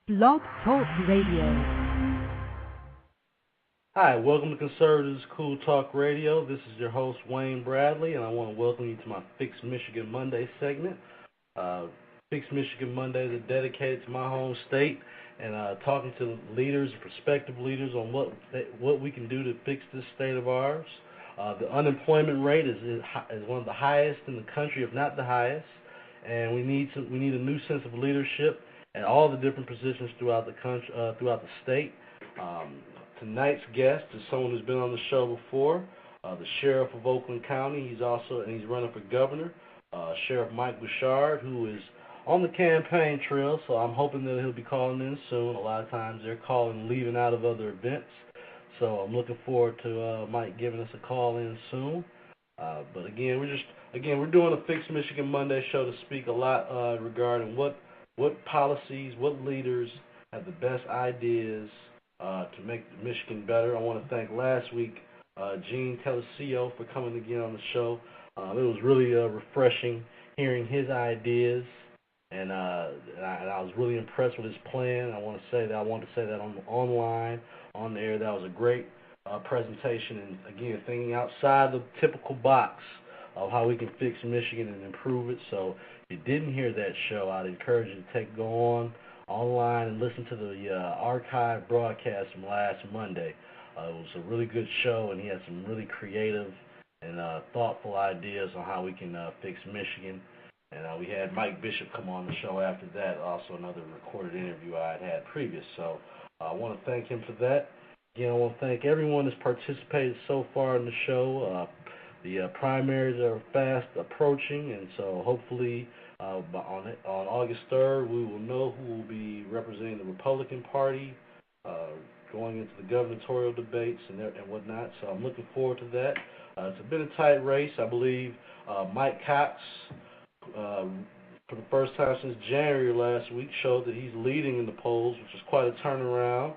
Blog Talk Radio. Hi, welcome to Conservatives Cool Talk Radio. This is your host, Wayne Bradley, and I want to welcome you to my Fix Michigan Monday segment. Fix Michigan Mondays are dedicated to my home state and talking to leaders, prospective leaders, on what we can do to fix this state of ours. The unemployment rate is one of the highest in the country, if not the highest, and we need a new sense of leadership at all the different positions throughout the country, throughout the state. Tonight's guest is someone who's been on the show before, the sheriff of Oakland County. He's running for governor, Sheriff Mike Bouchard, who is on the campaign trail. So I'm hoping that he'll be calling in soon. A lot of times they're calling, leaving out of other events. So I'm looking forward to Mike giving us a call in soon. But again, we're doing a Fix Michigan Monday show to speak a lot regarding what policies, what leaders have the best ideas to make Michigan better. I want to thank last week Gene Telesio for coming again on the show. It was really refreshing hearing his ideas, and I was really impressed with his plan. I want to say that online, on the air. That was a great presentation, and again, thinking outside the typical box of how we can fix Michigan and improve it. So if you didn't hear that show, I'd encourage you to go online and listen to the archive broadcast from last Monday. It was a really good show, and he had some really creative and thoughtful ideas on how we can fix Michigan. And we had Mike Bishop come on the show after that, also another recorded interview I had previous. So I want to thank him for that. Again, I want to thank everyone that's participated so far in the show. The primaries are fast approaching, and so hopefully on August 3rd, we will know who will be representing the Republican Party going into the gubernatorial debates and whatnot. So I'm looking forward to that. It's been a tight race. I believe Mike Cox, for the first time since January last week, showed that he's leading in the polls, which is quite a turnaround.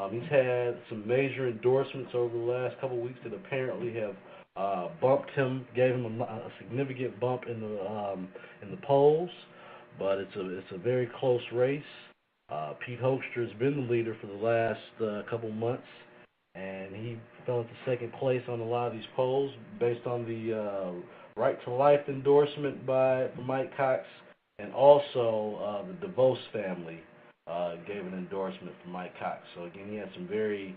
He's had some major endorsements over the last couple of weeks that apparently have bumped him, gave him a significant bump in the polls, but it's a very close race. Pete Hoekstra has been the leader for the last couple months, and he fell into second place on a lot of these polls based on the Right to Life endorsement from Mike Cox, and also the DeVos family gave an endorsement for Mike Cox. So again, he had some very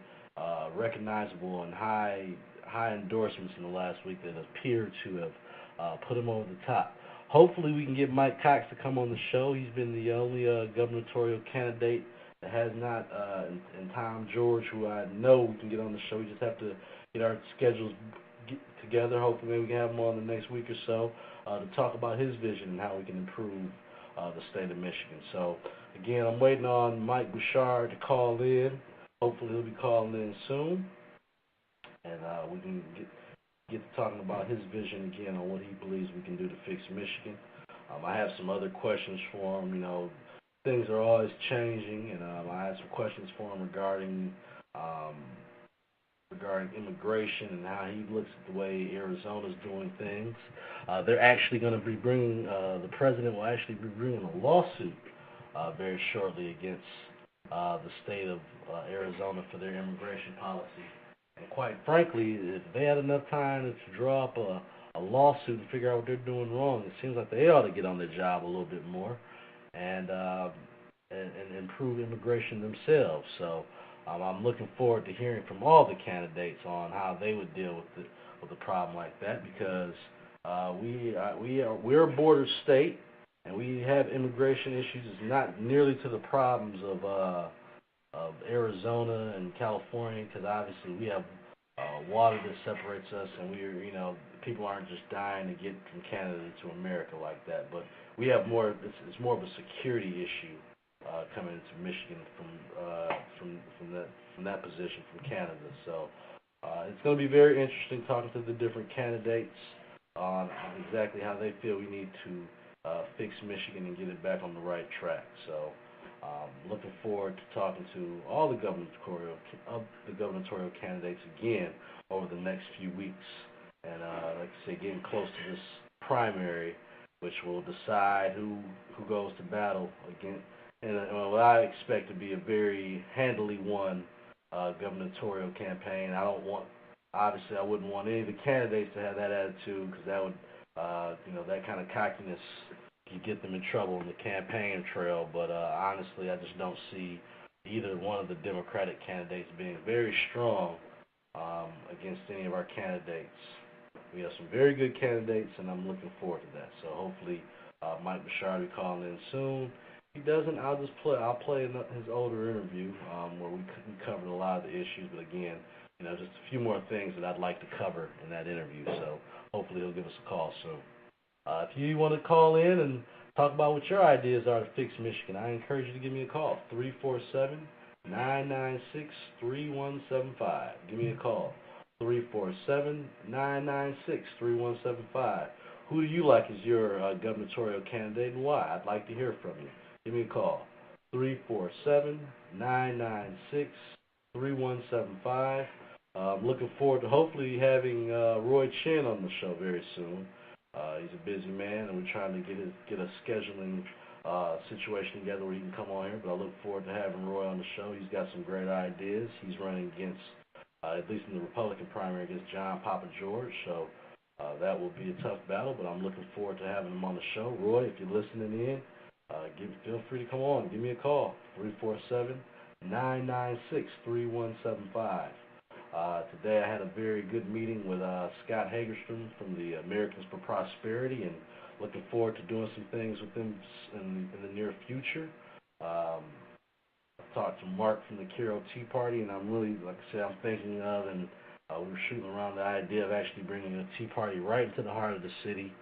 recognizable and high endorsements in the last week that appear to have put him over the top. Hopefully we can get Mike Cox to come on the show. He's been the only gubernatorial candidate that has not, and Tom George, who I know we can get on the show. We just have to get our schedules together. Hopefully maybe we can have him on the next week or so to talk about his vision and how we can improve the state of Michigan. So again, I'm waiting on Mike Bouchard to call in. Hopefully he'll be calling in soon, and we can get to talking about his vision again on what he believes we can do to fix Michigan. I have some other questions for him. You know, things are always changing, and I have some questions for him regarding immigration and how he looks at the way Arizona's doing things. They're actually going to be bringing, the president will actually be bringing a lawsuit very shortly against the state of Arizona for their immigration policy. And quite frankly, if they had enough time to draw up a lawsuit and figure out what they're doing wrong, it seems like they ought to get on their job a little bit more and improve immigration themselves. So I'm looking forward to hearing from all the candidates on how they would deal with a problem like that, because we're a border state and we have immigration issues. It's not nearly to the problems of Arizona and California, because obviously we have water that separates us, and people aren't just dying to get from Canada to America like that. But we have more. It's more of a security issue coming into Michigan from that position from Canada. So it's going to be very interesting talking to the different candidates on exactly how they feel we need to fix Michigan and get it back on the right track. So looking forward to talking to all the gubernatorial candidates again over the next few weeks, and like I say, getting close to this primary, which will decide who goes to battle and what I expect to be a very handily won gubernatorial campaign. Obviously, I wouldn't want any of the candidates to have that attitude because that would, that kind of cockiness could get them in trouble on the campaign trail. But honestly, I just don't see either one of the Democratic candidates being very strong against any of our candidates. We have some very good candidates, and I'm looking forward to that. So hopefully, Mike Bouchard will be calling in soon. If he doesn't, I'll play his older interview where we covered a lot of the issues. But again, just a few more things that I'd like to cover in that interview. So hopefully he'll give us a call soon. If you want to call in and talk about what your ideas are to fix Michigan, I encourage you to give me a call, 347-996-3175. Give me a call, 347-996-3175. Who do you like as your gubernatorial candidate and why? I'd like to hear from you. Give me a call, 347-996-3175. I'm looking forward to hopefully having Roy Chin on the show very soon. He's a busy man, and we're trying to get a scheduling situation together where he can come on here. But I look forward to having Roy on the show. He's got some great ideas. He's running against, at least in the Republican primary, against John Papa George. So that will be a tough battle, but I'm looking forward to having him on the show. Roy, if you're listening in, feel free to come on. Give me a call, 347-996-3175. Today I had a very good meeting with Scott Hagerstrom from the Americans for Prosperity, and looking forward to doing some things with them in the near future. I talked to Mark from the Carroll Tea Party, and I'm really, like I said, I'm thinking of, and we were shooting around the idea of actually bringing a Tea Party right into the heart of the city,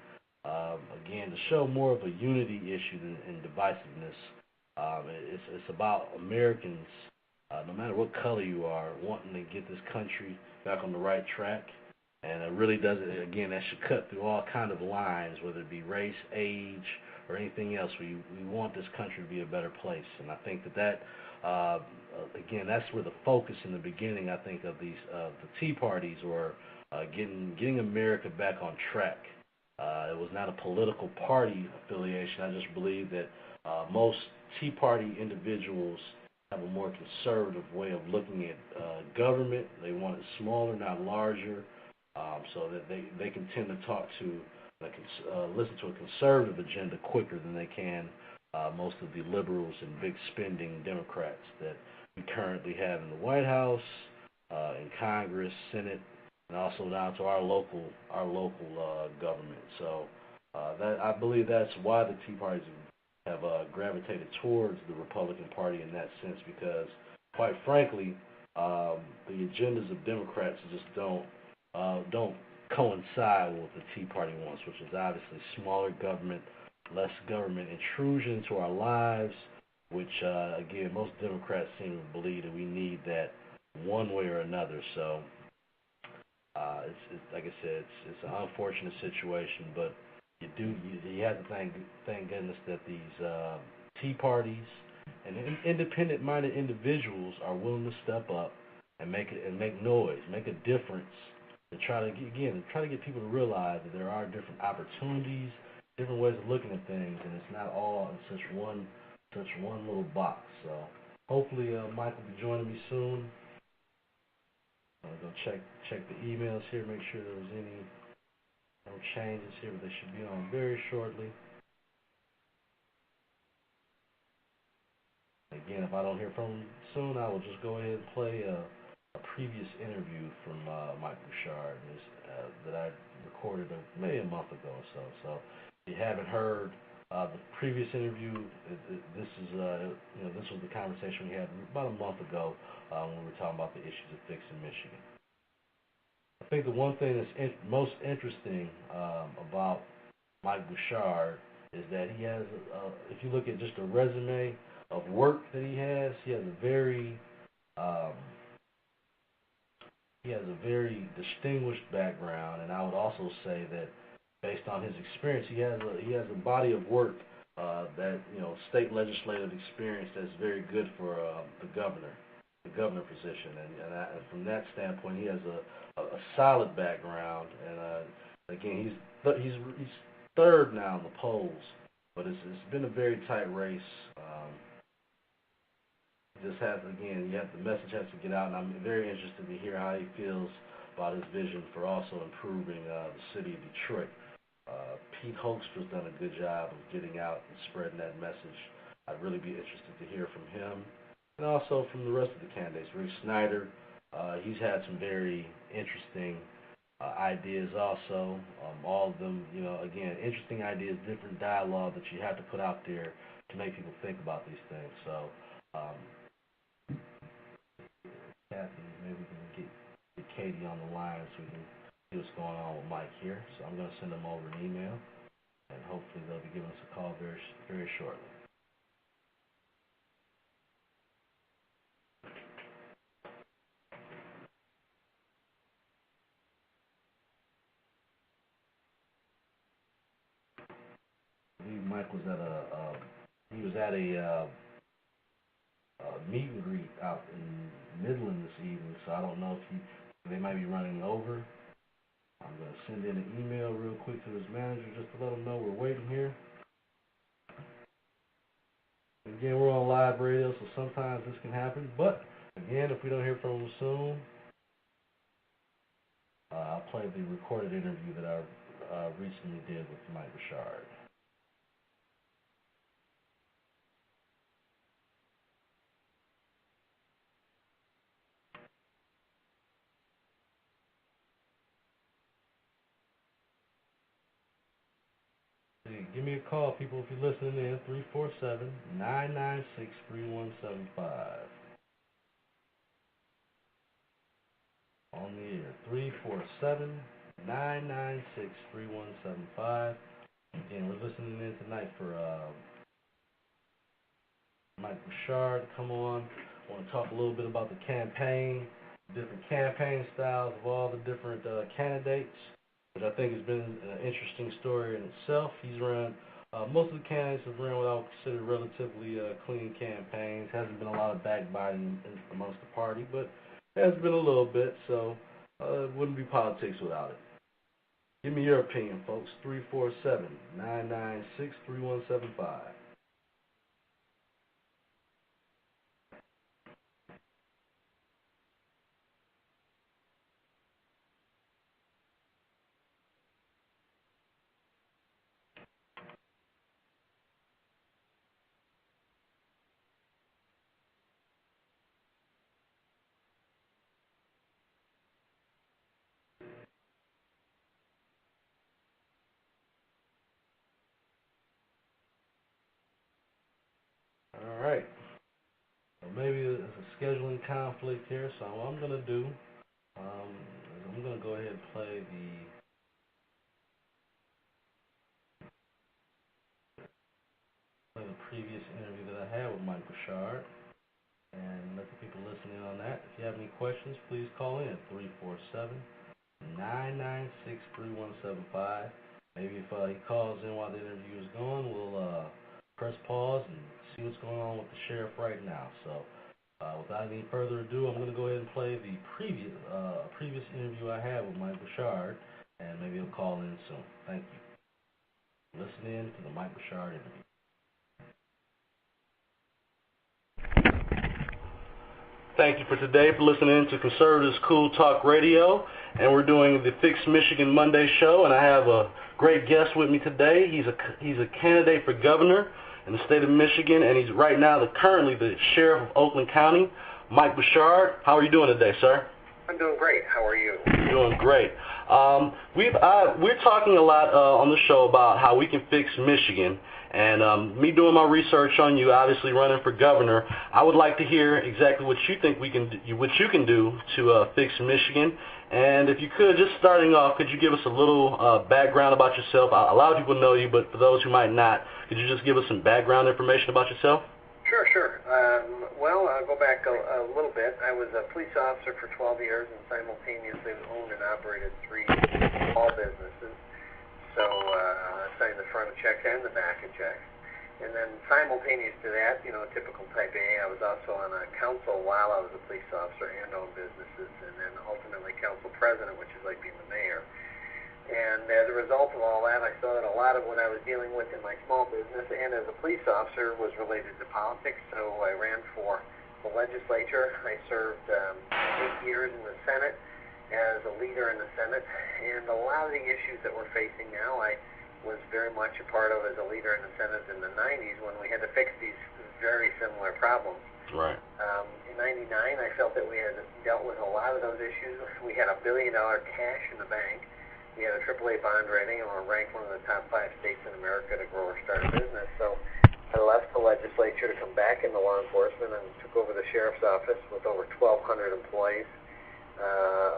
again, to show more of a unity issue than divisiveness. It's about Americans, no matter what color you are, wanting to get this country back on the right track. And it really does, again, that should cut through all kind of lines, whether it be race, age, or anything else. We want this country to be a better place. And I think that again, that's where the focus in the beginning, I think, of the Tea Parties were getting America back on track. It was not a political party affiliation. I just believe that most Tea Party individuals have a more conservative way of looking at government. They want it smaller, not larger, so that they can tend to talk to, listen to a conservative agenda quicker than they can most of the liberals and big spending Democrats that we currently have in the White House, in Congress, Senate, and also down to our local government. So that I believe that's why the Tea Parties have gravitated towards the Republican Party in that sense, because, quite frankly, the agendas of Democrats just don't coincide with what the Tea Party wants, which is obviously smaller government, less government intrusion into our lives, which, again, most Democrats seem to believe that we need that one way or another. So, it's like I said, it's an unfortunate situation, but you have to thank goodness that these Tea Parties and independent-minded individuals are willing to step up and make noise, make a difference, to try to get people to realize that there are different opportunities, different ways of looking at things, and it's not all in such one little box. So hopefully Mike will be joining me soon. I'm going to check the emails here, make sure there's no changes here, but they should be on very shortly. Again, if I don't hear from him soon, I will just go ahead and play a previous interview from Mike Bouchard that I recorded maybe a month ago or so. So if you haven't heard the previous interview, this was the conversation we had about a month ago when we were talking about the issues of fixing Michigan. I think the one thing that's most interesting about Mike Bouchard is that he has, if you look at just a resume of work that he has a very distinguished background, and I would also say that based on his experience, he has a body of work that state legislative experience that's very good for the governor position, and from that standpoint, he has a solid background, and again, he's third now in the polls, but it's been a very tight race. just has, again, the message has to get out, and I'm very interested to hear how he feels about his vision for also improving the city of Detroit. Pete Hoekstra's done a good job of getting out and spreading that message. I'd really be interested to hear from him, and also from the rest of the candidates. Rick Snyder, he's had some very interesting ideas also. All of them, again, interesting ideas, different dialogue that you have to put out there to make people think about these things. So, Kathy, maybe we can get Katie on the line so we can see what's going on with Mike here. So I'm going to send them over an email, and hopefully they'll be giving us a call very, very shortly. I believe Mike was at a meet and greet out in Midland this evening, so I don't know if they might be running over. I'm going to send in an email real quick to his manager just to let him know we're waiting here. Again, we're on live radio, so sometimes this can happen. But, again, if we don't hear from him soon, I'll play the recorded interview that I recently did with Mike Bouchard. Give me a call, people, if you're listening in, 347-996-3175. On the air, 347-996-3175. Again, we're listening in tonight for Mike Bouchard to come on. I want to talk a little bit about the campaign, different campaign styles of all the different candidates, which I think has been an interesting story in itself. He's run, most of the candidates have run what I would consider relatively clean campaigns. Hasn't been a lot of backbiting amongst the party, but there has been a little bit, so it wouldn't be politics without it. Give me your opinion, folks. 347-996-3175. All right. Well, maybe there's a scheduling conflict here, so what I'm going to do is I'm going to go ahead and play the previous interview that I had with Mike Bouchard and let the people listen in on that. If you have any questions, please call in 347-996-3175. Maybe if he calls in while the interview is going, we'll press pause and see what's going on with the sheriff right now. So without any further ado, I'm going to go ahead and play the previous interview I had with Mike Bouchard, and maybe he'll call in soon. Thank you. Listen in to the Mike Bouchard interview. Thank you for today for listening to Conservatives Cool Talk Radio, and we're doing the Fix Michigan Monday show, and I have a great guest with me today. He's a candidate for governor in the state of Michigan, and he's right now currently the sheriff of Oakland County, Mike Bouchard. How are you doing today, sir? I'm doing great. How are you? Doing great. We're talking a lot on the show about how we can fix Michigan. And me doing my research on you, obviously running for governor, I would like to hear exactly what you think what you can do to fix Michigan. And if you could, just starting off, could you give us a little background about yourself? A lot of people know you, but for those who might not, could you just give us some background information about yourself? Sure. Well, I'll go back a little bit. I was a police officer for 12 years and simultaneously owned and operated 3 small businesses. So I signed the front of checks and the back of checks. And then simultaneous to that, typical type A, I was also on a council while I was a police officer and owned businesses, and then ultimately council president, which is like being the mayor. And as a result of all that, I saw that a lot of what I was dealing with in my small business and as a police officer was related to politics, so I ran for the legislature. I served 8 years in the Senate as a leader in the Senate, and a lot of the issues that we're facing now, I was very much a part of as a leader in the Senate in the 90s when we had to fix these very similar problems. Right. In 99, I felt that we had dealt with a lot of those issues. We had $1 billion cash in the bank. We had a AAA bond rating, and we're ranked one of the top 5 states in America to grow or start a business. So I left the legislature to come back into law enforcement and took over the sheriff's office with over 1,200 employees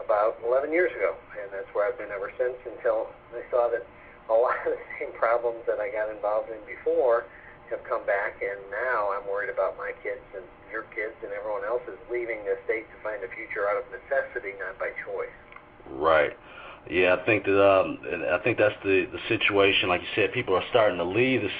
about 11 years ago, and that's where I've been ever since until I saw that a lot of the same problems that I got involved in before have come back, and now I'm worried about my kids and your kids and everyone else is leaving the state to find a future out of necessity, not by choice. Right. Yeah, I think that's the situation. Like you said, people are starting to leave this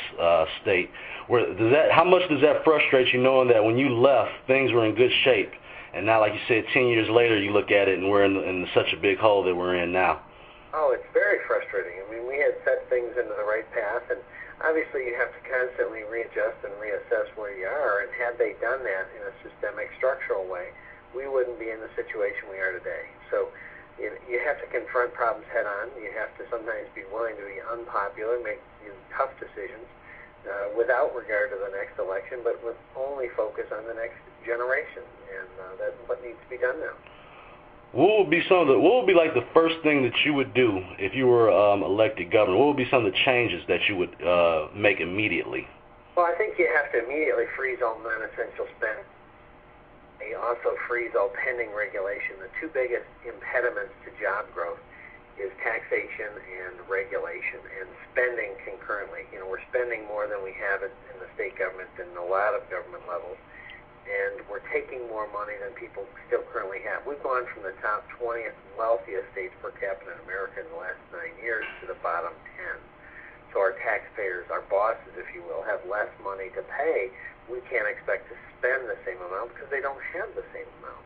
state. How much does that frustrate you, knowing that when you left, things were in good shape, and now, like you said, 10 years later, you look at it and we're in such a big hole that we're in now? Oh, it's very frustrating. I mean, we had set things into the right path, and obviously you have to constantly readjust and reassess where you are, and had they done that in a systemic, structural way, we wouldn't be in the situation we are today. So you have to confront problems head on. You have to sometimes be willing to be unpopular, make tough decisions without regard to the next election, but with only focus on the next generation, and that's what needs to be done now. What would be like the first thing that you would do if you were elected governor? What would be some of the changes that you would make immediately? Well, I think you have to immediately freeze all non-essential spending. You also freeze all pending regulation. The two biggest impediments to job growth is taxation and regulation, and spending concurrently. You know, we're spending more than we have in the state government and a lot of government levels, and we're taking more money than people still currently have. We've gone from the top 20th wealthiest states per capita in America in the last 9 years to the bottom 10. So our taxpayers, our bosses, if you will, have less money to pay. We can't expect to spend the same amount because they don't have the same amount.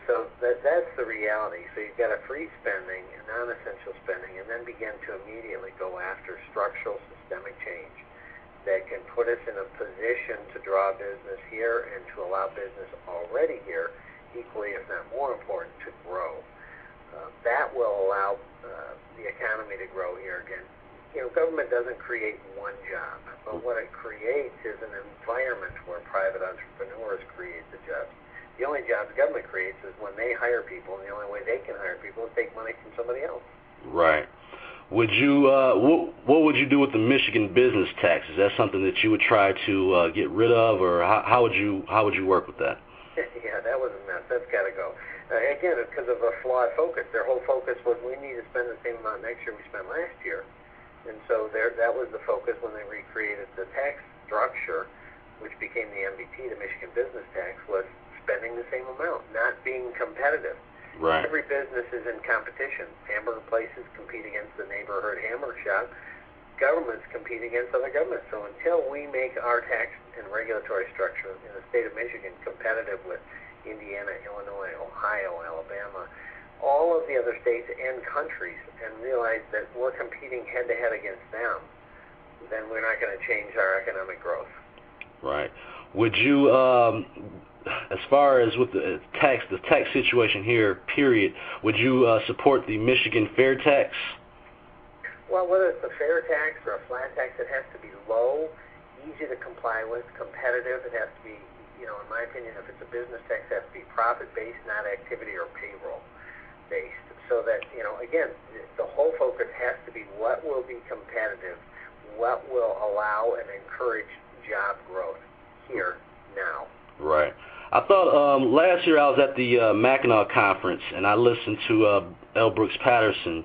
So that's the reality. So you've got to freeze spending and non-essential spending, and then begin to immediately go after structural systemic change that can put us in a position to draw business here and to allow business already here, equally if not more important, to grow. That will allow the economy to grow here again. You know, government doesn't create one job, but what it creates is an environment where private entrepreneurs create the jobs. The only jobs government creates is when they hire people, and the only way they can hire people is take money from somebody else. Right. Would you what would you do with the Michigan business tax? Is that something that you would try to get rid of, or how would you work with that? Yeah, that was a mess. That's got to go. Again, it's because of a flawed focus. Their whole focus was we need to spend the same amount next year we spent last year, and so that was the focus when they recreated the tax structure, which became the MBT, the Michigan business tax, was spending the same amount, not being competitive. Right. Every business is in competition. Hamburger places compete against the neighborhood hamburger shop. Governments compete against other governments. So until we make our tax and regulatory structure in the state of Michigan competitive with Indiana, Illinois, Ohio, Alabama, all of the other states and countries, and realize that we're competing head-to-head against them, then we're not going to change our economic growth. Right. Would you... as far as with the tax situation here, period, would you support the Michigan fair tax? Well, whether it's a fair tax or a flat tax, it has to be low, easy to comply with, competitive. It has to be, you know, in my opinion, if it's a business tax, it has to be profit-based, not activity or payroll-based. So that, you know, again, the whole focus has to be what will be competitive, what will allow and encourage job growth here, now. Right. I thought last year I was at the Mackinac conference, and I listened to L. Brooks Patterson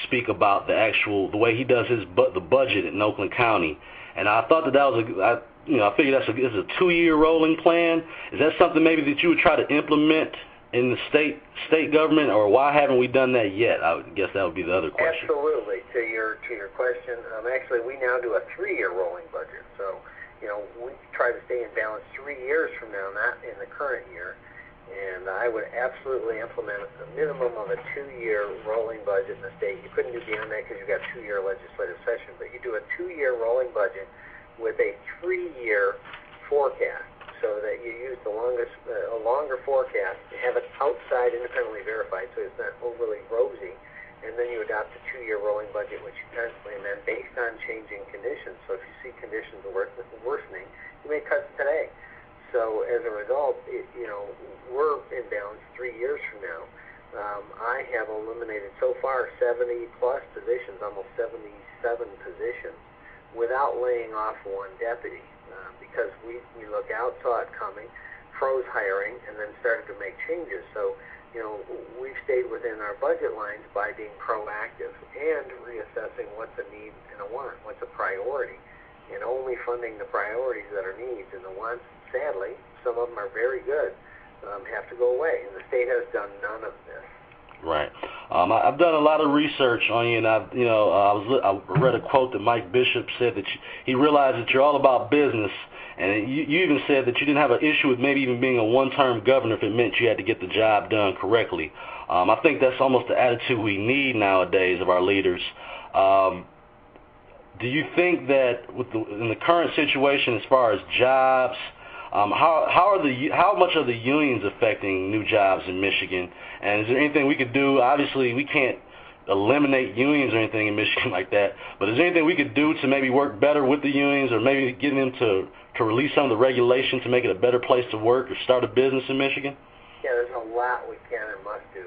speak about the way he does the budget in Oakland County, and I thought that was I figured this is a 2-year rolling plan. Is that something maybe that you would try to implement in the state government, or why haven't we done that yet? I guess that would be the other question. Absolutely. To your question, actually we now do a 3-year rolling budget. So, you know, we try to stay in balance 3 years from now, not in the current year. And I would absolutely implement a minimum of a 2-year rolling budget in the state. You couldn't do beyond that because you've got 2-year legislative session, but you do a 2-year rolling budget with a 3-year forecast. so that you use a longer forecast, have it outside independently verified so it's not overly rosy, and then you adopt a 2-year rolling budget, which you constantly amend based on changing conditions. So if you see conditions worsening, you make cuts today. So as a result, we're in balance 3 years from now. I have eliminated so far 70-plus positions, almost 77 positions, without laying off one deputy, because we look out, saw it coming, froze hiring, and then started to make changes. So, we've stayed within our budget lines by being proactive and reassessing what's a need and a want, what's a priority, and only funding the priorities that are needs, and the wants, sadly, some of them are very good, have to go away, and the state has done none of this. Right. I've done a lot of research on you, and I read a quote that Mike Bishop said that he realized that you're all about business, and you even said that you didn't have an issue with maybe even being a one-term governor if it meant you had to get the job done correctly. I think that's almost the attitude we need nowadays of our leaders. Do you think that in the current situation as far as jobs, how much are the unions affecting new jobs in Michigan? And is there anything we could do? Obviously, we can't eliminate unions or anything in Michigan like that, but is there anything we could do to maybe work better with the unions, or maybe get them to release some of the regulation to make it a better place to work or start a business in Michigan? Yeah, there's a lot we can and must do.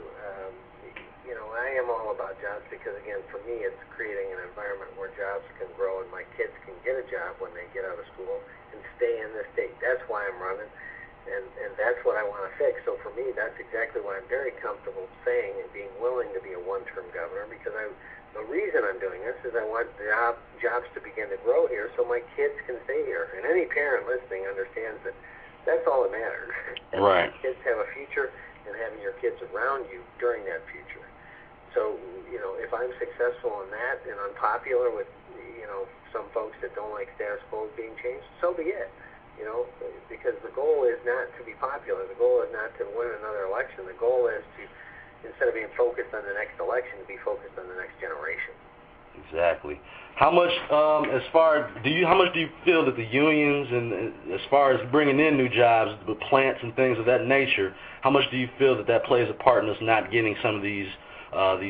I am all about jobs because, again, for me, it's creating an environment where jobs can grow and my kids can get a job when they get out of school and stay in this state. That's why I'm running, and that's what I want to fix. So for me, that's exactly why I'm very comfortable saying and being willing to be a one-term governor, because the reason I'm doing this is I want jobs to begin to grow here so my kids can stay here. And any parent listening understands that that's all that matters. Right. Kids have a future, and having your kids around you during that future. So, if I'm successful in that and unpopular with, some folks that don't like status quo being changed, so be it. Because the goal is not to be popular. The goal is not to win another election. The goal is to, instead of being focused on the next election, be focused on the next generation. Exactly. How much, how much do you feel that the unions, and as far as bringing in new jobs with plants and things of that nature, how much do you feel that plays a part in us not getting some of these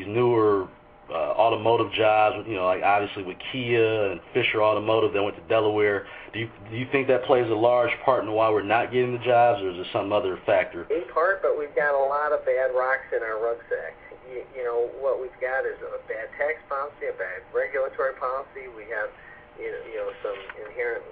newer automotive jobs, like obviously with Kia and Fisher Automotive that went to Delaware? Do you think that plays a large part in why we're not getting the jobs, or is there some other factor? In part, but we've got a lot of bad rocks in our rucksack. What we've got is a bad tax policy, a bad regulatory policy. We have, some inherent,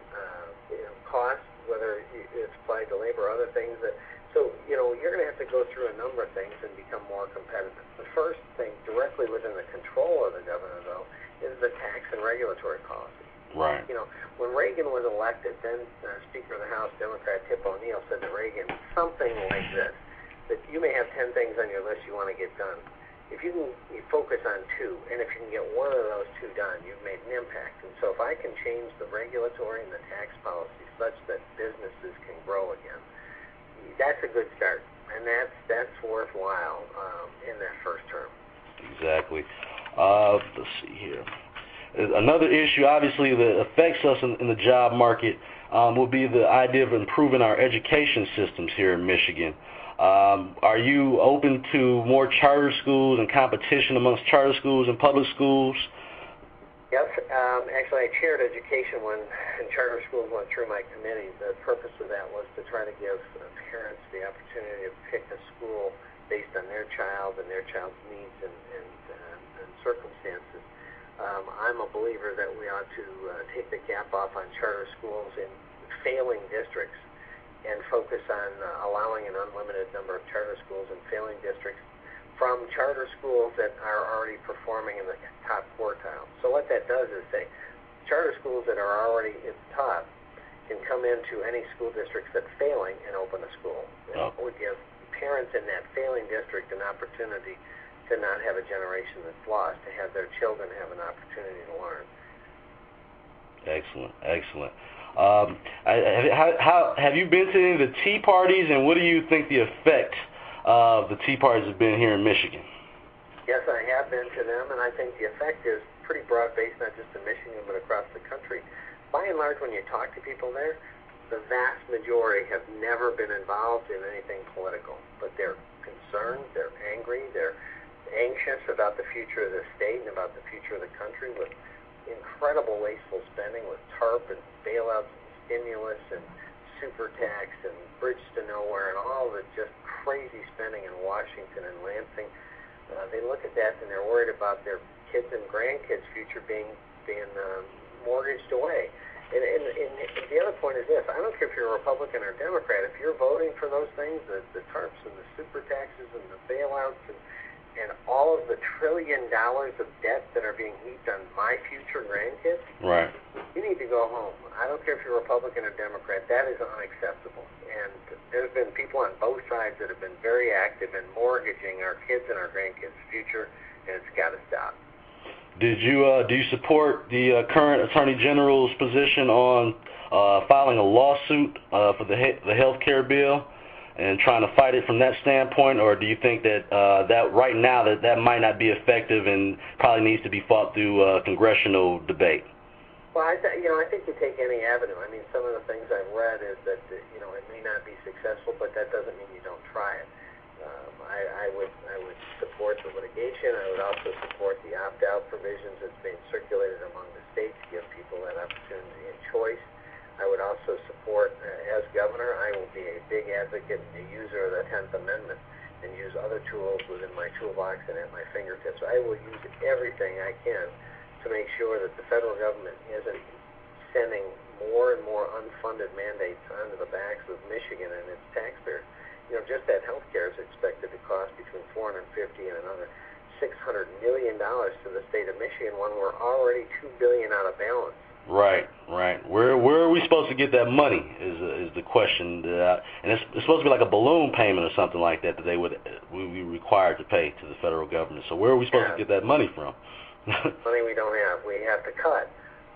costs, whether it's applied to labor or other things that. So, you're going to have to go through a number of things and become more competitive. The first thing, directly within the control of the governor, though, is the tax and regulatory policy. Right. When Reagan was elected, then Speaker of the House, Democrat Tip O'Neill, said to Reagan something like this, that you may have 10 things on your list you want to get done. If you focus on 2, and if you can get one of those 2 done, you've made an impact. And so if I can change the regulatory and the tax policy such that businesses can grow again, that's a good start, and that's worthwhile in that first term. Exactly. Let's see here. Another issue, obviously, that affects us in the job market will be the idea of improving our education systems here in Michigan. Are you open to more charter schools and competition amongst charter schools and public schools? Yes. Actually, I chaired education when charter schools went through my committee. The purpose of that was to try to give parents the opportunity to pick a school based on their child and their child's needs and circumstances. I'm a believer that we ought to take the cap off on charter schools in failing districts and focus on allowing an unlimited number of charter schools in failing districts from charter schools that are already performing in the top quartile. So what that does is say charter schools that are already at the top can come into any school districts that are failing and open a school. It would give parents in that failing district an opportunity to not have a generation that's lost, to have their children have an opportunity to learn. Excellent, excellent. Have you been to any of the tea parties, and what do you think the effect of the tea parties have been here in Michigan? Yes, I have been to them, and I think the effect is pretty broad-based, not just in Michigan, but across the country. By and large, when you talk to people there, the vast majority have never been involved in anything political, but they're concerned, they're angry, they're anxious about the future of the state and about the future of the country with incredible wasteful spending with TARP and bailouts and stimulus and super tax and bridge to nowhere and all the just crazy spending in Washington and Lansing. They look at that and they're worried about their kids and grandkids' future being mortgaged away. And the other point is this: I don't care if you're a Republican or Democrat. If you're voting for those things, the TARPs and the super taxes and the bailouts and all of the $1 trillion of debt that are being heaped on my future grandkids, right, you need to go home. I don't care if you're Republican or Democrat. That is unacceptable. And there's been people on both sides that have been very active in mortgaging our kids and our grandkids' future, and it's got to stop. Do you support the current Attorney General's position on filing a lawsuit for the health care bill and trying to fight it from that standpoint, or do you think that that right now that might not be effective and probably needs to be fought through congressional debate? Well, I think you take any avenue. I mean, some of the things I've read is that it may not be successful, but that doesn't mean you don't try it. I would support the litigation. I would also support the opt-out provisions that's being circulated among the states to give people that opportunity and choice. I would also support, as governor, I will be a big advocate and a user of the 10th Amendment and use other tools within my toolbox and at my fingertips. I will use everything I can to make sure that the federal government isn't sending more and more unfunded mandates onto the backs of Michigan and its taxpayers. Just that health care is expected to cost between $450 and another $600 million to the state of Michigan when we're already $2 billion out of balance. Right. Where are we supposed to get that money is the question. And it's supposed to be like a balloon payment or something like that we would be required to pay to the federal government. So where are we supposed to get that money from? Money we don't have. We have to cut,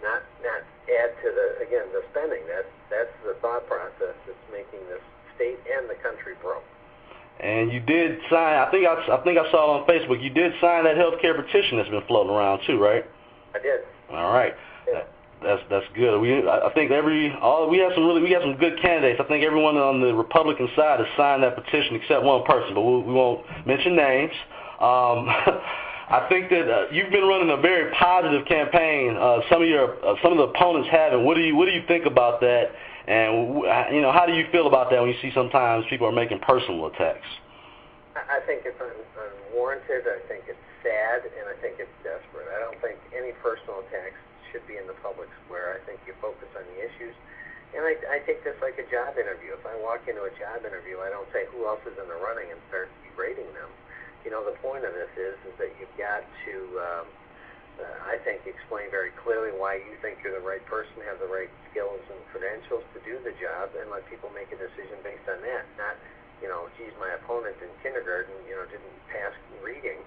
not add to the spending. That's the thought process that's making this state and the country broke. And you did sign. I think I saw it on Facebook. You did sign that health care petition that's been floating around too, right? I did. All right. Yeah. That's good. I think we have some good candidates. I think everyone on the Republican side has signed that petition except one person, but we won't mention names. I think that you've been running a very positive campaign. Some of the opponents haven't. What do you think about that? And how do you feel about that when you see sometimes people are making personal attacks? I think it's unwarranted. I think it's sad, and I think it's desperate. I don't think any personal attacks should be in the public square. I think you focus on the issues. And I take this like a job interview. If I walk into a job interview, I don't say who else is in the running and start berating them. The point of this is that you've got to, I think, explain very clearly why you think you're the right person, have the right skills and credentials to do the job, and let people make a decision based on that. Not, geez, my opponent in kindergarten, didn't pass reading.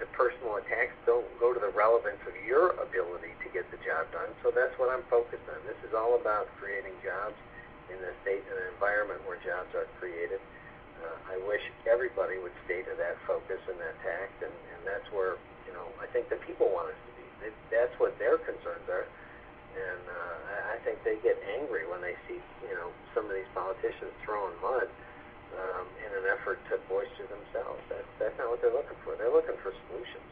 The personal attacks don't go to the relevance of your ability to get the job done. So that's what I'm focused on. This is all about creating jobs in the state and an environment where jobs are created. I wish everybody would stay to that focus and that tact, and that's where, I think the people want us to be. That's what their concerns are. And I think they get angry when they see, some of these politicians throwing mud in an effort to bolster themselves. That's not what they're looking for. They're looking for solutions.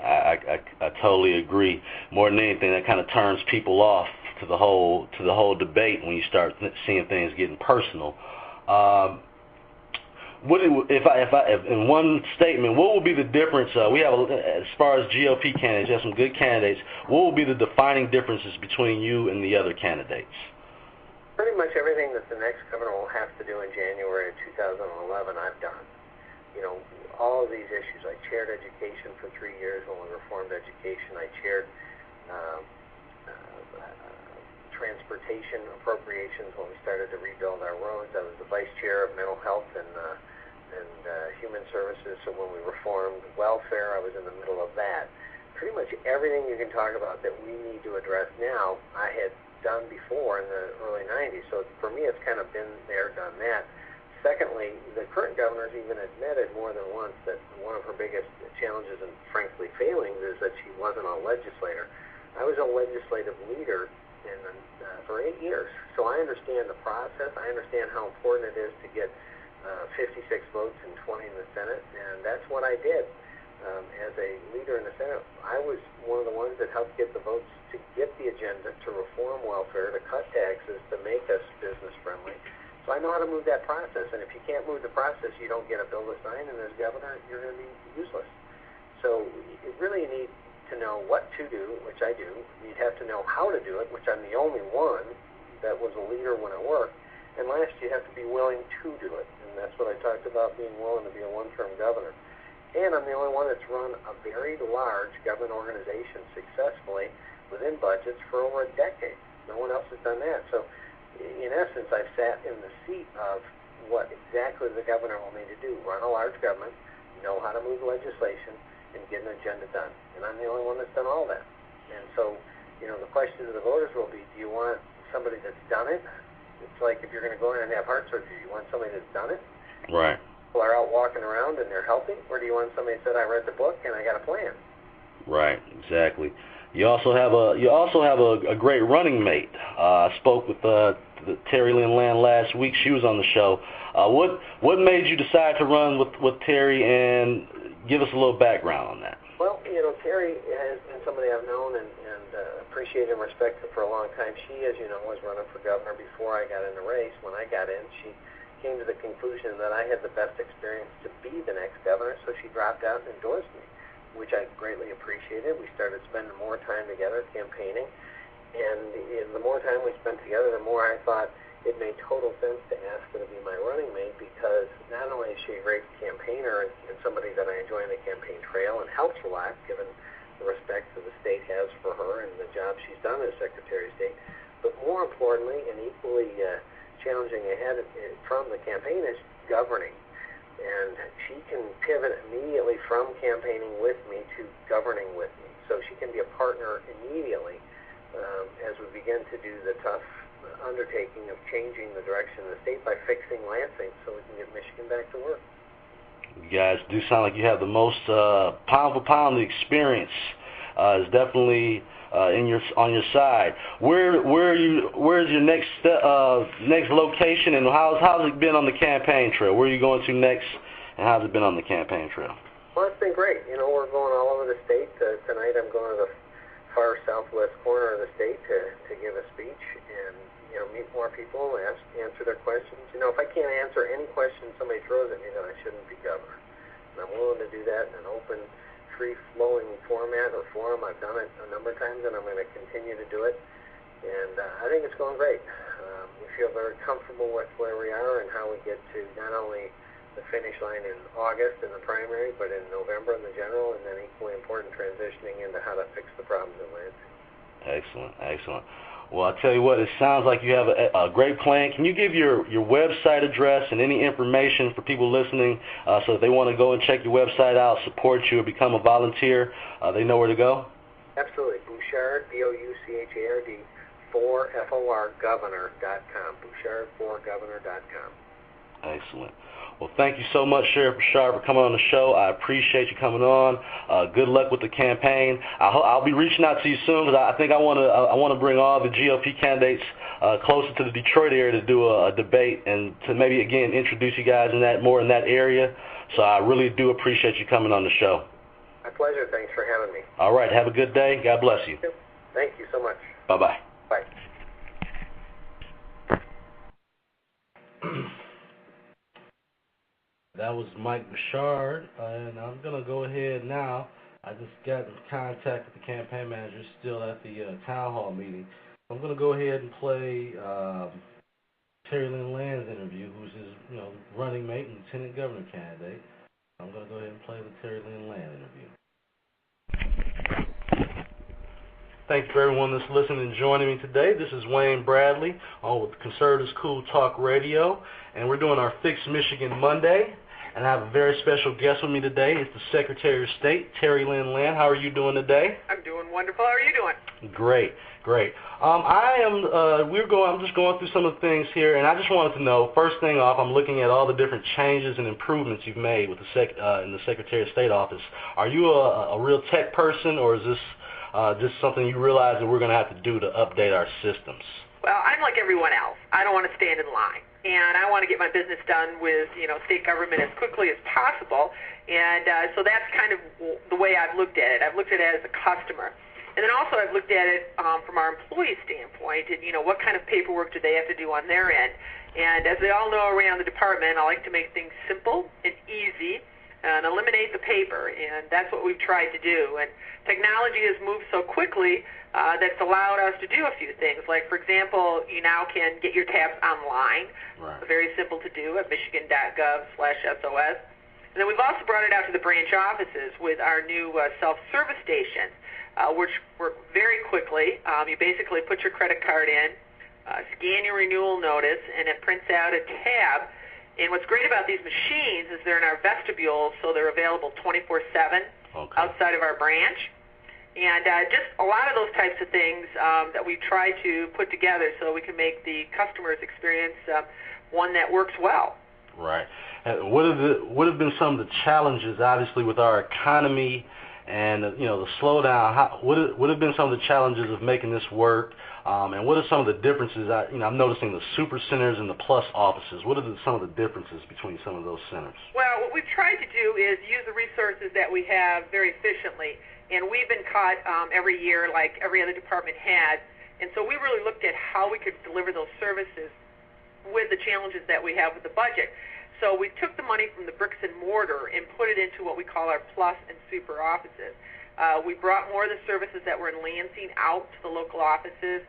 I totally agree. More than anything, that kind of turns people off to the whole debate when you start seeing things getting personal. If in one statement, what will be the difference? We have, as far as GOP candidates, you have some good candidates. What will be the defining differences between you and the other candidates? Pretty much everything that the next governor will have to do in January of 2011, I've done. All of these issues. I chaired education for 3 years when we reformed education. I chaired transportation appropriations when we started to rebuild our roads. I was the vice chair of mental health and human services. So when we reformed welfare, I was in the middle of that. Pretty much everything you can talk about that we need to address now, I had done before in the early 90s. So for me, it's kind of been there, done that. Secondly, the current governor's even admitted more than once that one of her biggest challenges and frankly failings is that she wasn't a legislator. I was a legislative leader for 8 years. So I understand the process. I understand how important it is to get 56 votes and 20 in the Senate, and that's what I did. As a leader in the Senate, I was one of the ones that helped get the votes to get the agenda to reform welfare, to cut taxes, to make us business friendly. So I know how to move that process, and if you can't move the process, you don't get a bill to sign, and as governor, you're going to be useless. So you really need to know what to do, which I do. You'd have to know how to do it, which I'm the only one that was a leader when it worked. And last, you have to be willing to do it, and that's what I talked about, being willing to be a one-term governor. And I'm the only one that's run a very large government organization successfully within budgets for over a decade. No one else has done that. So, in essence, I've sat in the seat of what exactly the governor will need to do: run a large government, know how to move legislation, and get an agenda done. And I'm the only one that's done all that. And so, the question to the voters will be: do you want somebody that's done it? It's like if you're going to go in and have heart surgery, you want somebody that's done it? Right. People are out walking around and they're healthy, or do you want somebody that said, I read the book and I got a plan? Right, exactly. You also have a great running mate. I spoke with Terry Lynn Land last week. She was on the show. What made you decide to run with Terry, and give us a little background on that? Well, Terry has been somebody I've known and appreciated and respected for a long time. She, as you know, was running for governor before I got in the race. When I got in, she came to the conclusion that I had the best experience to be the next governor, so she dropped out and endorsed me, which I greatly appreciated. We started spending more time together campaigning, and the more time we spent together, the more I thought it made total sense to ask her to be my running mate, because not only is she a great campaigner and somebody that I enjoy in the campaign trail and helps a lot, given the respect that the state has for her and the job she's done as Secretary of State, but more importantly and equally challenging ahead from the campaign is governing. And she can pivot immediately from campaigning with me to governing with me. So she can be a partner immediately as we begin to do the tough undertaking of changing the direction of the state by fixing Lansing so we can get Michigan back to work. You guys do sound like you have the most pound for pound experience. Is definitely on your side. Where's your next location, and how's it been on the campaign trail? Where are you going to next, and how's it been on the campaign trail? Well, it's been great. We're going all over the state. Tonight I'm going to the far southwest corner of the state to give a speech and meet more people, answer their questions. If I can't answer any question somebody throws at me, then I shouldn't be governor. And I'm willing to do that in an open, free-flowing format or forum. I've done it a number of times, and I'm going to continue to do it. And I think it's going great. We feel very comfortable with where we are and how we get to not only the finish line in August in the primary, but in November in the general, and then equally important, transitioning into how to fix the problems in Lansing. Excellent. Well, I tell you what, it sounds like you have a great plan. Can you give your website address and any information for people listening so if they want to go and check your website out, support you, or become a volunteer, they know where to go? Absolutely. Bouchard, Bouchard, 4FORgovernor.com. Bouchard4governor.com. Excellent. Well, thank you so much, Sheriff Bouchard, for coming on the show. I appreciate you coming on. Good luck with the campaign. I'll be reaching out to you soon, because I think I want to bring all the GOP candidates closer to the Detroit area to do a debate and to maybe again introduce you guys more in that area. So I really do appreciate you coming on the show. My pleasure. Thanks for having me. All right. Have a good day. God bless you. Thank you so much. Bye-bye. Bye. That was Mike Bouchard, and I'm going to go ahead now. I just got in contact with the campaign manager, still at the town hall meeting. I'm going to go ahead and play Terry Lynn Land's interview, who's his running mate and lieutenant governor candidate. I'm going to go ahead and play the Terry Lynn Land interview. Thanks for everyone that's listening and joining me today. This is Wayne Bradley on with Conservatives Cool Talk Radio, and we're doing our Fix Michigan Monday. And I have a very special guest with me today. It's the Secretary of State, Terry Lynn Land. How are you doing today? I'm doing wonderful. How are you doing? Great. I'm just going through some of the things here, and I just wanted to know, first thing off, I'm looking at all the different changes and improvements you've made with in the Secretary of State office. Are you a real tech person, or is this just something you realize that we're going to have to do to update our systems? Well, I'm like everyone else. I don't want to stand in line, and I want to get my business done with state government as quickly as possible. And so that's kind of the way I've looked at it. I've looked at it as a customer. And then also I've looked at it from our employee standpoint, and what kind of paperwork do they have to do on their end. And as we all know around the department, I like to make things simple and easy and eliminate the paper, and that's what we've tried to do. And technology has moved so quickly that's allowed us to do a few things. Like, for example, you now can get your tabs online. Right. Very simple to do at michigan.gov/SOS. And then we've also brought it out to the branch offices with our new self-service stations, which work very quickly. You basically put your credit card in, scan your renewal notice, and it prints out a tab. And what's great about these machines is they're in our vestibule, so they're available 24/7 outside of our branch. And just a lot of those types of things that we try to put together so we can make the customer's experience one that works well. Right. What have been some of the challenges, obviously, with our economy and the slowdown? What have been some of the challenges of making this work? And what are some of the differences? I'm noticing the super centers and the plus offices. What are some of the differences between some of those centers? Well, what we've tried to do is use the resources that we have very efficiently. And we've been caught every year like every other department has. And so we really looked at how we could deliver those services with the challenges that we have with the budget. So we took the money from the bricks and mortar and put it into what we call our plus and super offices. We brought more of the services that were in Lansing out to the local offices,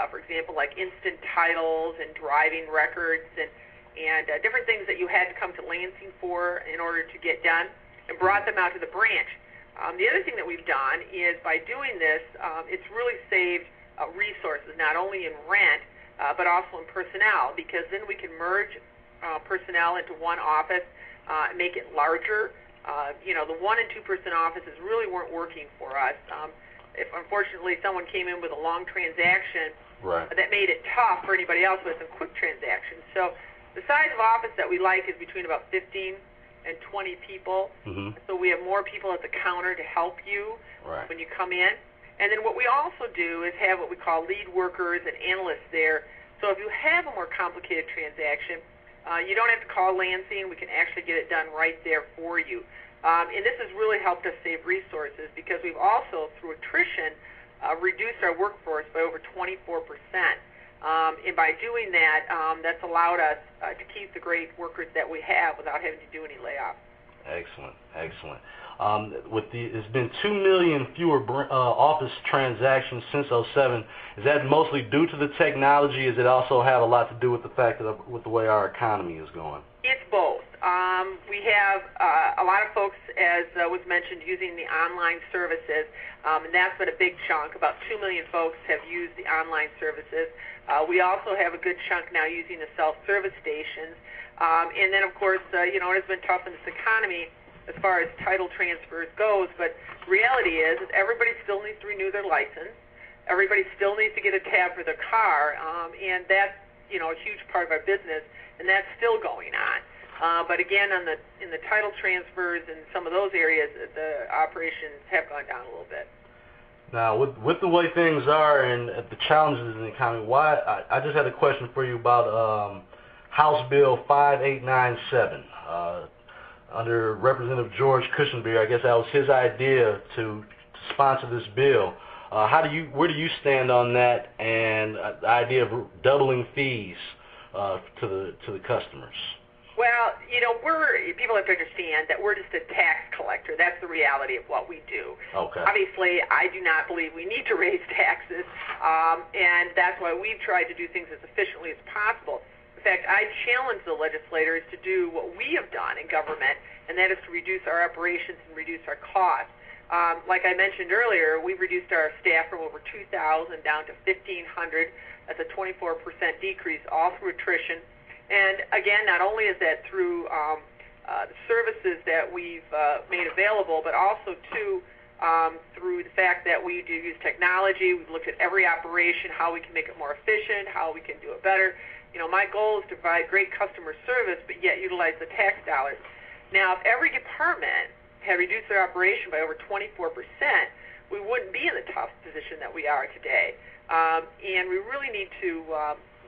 for example, like instant titles and driving records and different things that you had to come to Lansing for in order to get done, and brought them out to the branch. The other thing that we've done is by doing this, it's really saved resources, not only in rent, but also in personnel, because then we can merge personnel into one office, make it larger. The 1- and 2-person offices really weren't working for us. If unfortunately someone came in with a long transaction, right, that made it tough for anybody else with some quick transactions. So the size of office that we like is between about 15 and 20 people. Mm-hmm. So we have more people at the counter to help you right, when you come in. And then what we also do is have what we call lead workers and analysts there. So if you have a more complicated transaction, you don't have to call Lansing. We can actually get it done right there for you. And this has really helped us save resources because we've also, through attrition, reduced our workforce by over 24%. And by doing that, that's allowed us to keep the great workers that we have without having to do any layoffs. Excellent, excellent. It's been 2 million fewer office transactions since '07. Is that mostly due to the technology? Does it also have a lot to do with the fact that with the way our economy is going? It's both. We have a lot of folks, as was mentioned, using the online services, and that's been a big chunk. About 2 million folks have used the online services. We also have a good chunk now using the self-service stations. And then, of course, it has been tough in this economy as far as title transfers goes, but the reality is everybody still needs to renew their license. Everybody still needs to get a tab for their car, and that's, a huge part of our business, and that's still going on. But again, in the title transfers and some of those areas, the operations have gone down a little bit. Now, with the way things are and the challenges in the economy, I just had a question for you about House Bill 5897. Under Representative George Cushenberry, I guess that was his idea to sponsor this bill. Where do you stand on that and the idea of doubling fees to the customers? Well, people have to understand that we're just a tax collector. That's the reality of what we do. Okay. Obviously, I do not believe we need to raise taxes, and that's why we've tried to do things as efficiently as possible. In fact, I challenge the legislators to do what we have done in government, and that is to reduce our operations and reduce our costs. Like I mentioned earlier, we've reduced our staff from over 2,000 down to 1,500. That's a 24% decrease, all through attrition. And again, not only is that through the services that we've made available, but also through the fact that we do use technology. We've looked at every operation, how we can make it more efficient, how we can do it better. My goal is to provide great customer service, but yet utilize the tax dollars. Now, if every department had reduced their operation by over 24%, we wouldn't be in the tough position that we are today. And we really need to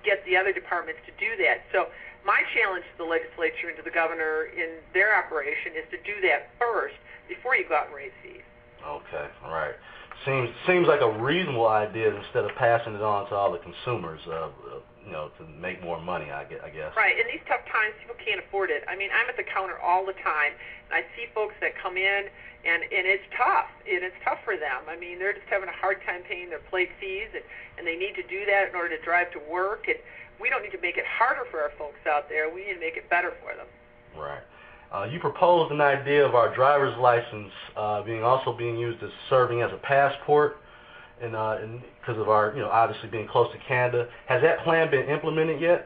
get the other departments to do that. So my challenge to the legislature and to the governor in their operation is to do that first before you go out and raise fees. Okay, all right. Seems like a reasonable idea instead of passing it on to all the consumers, to make more money, I guess. Right. In these tough times, people can't afford it. I mean, I'm at the counter all the time, and I see folks that come in, and it's tough. It's tough for them. I mean, they're just having a hard time paying their plate fees, and they need to do that in order to drive to work. And we don't need to make it harder for our folks out there. We need to make it better for them. Right. You proposed an idea of our driver's license being used as serving as a passport, and because of our obviously being close to Canada. Has that plan been implemented yet?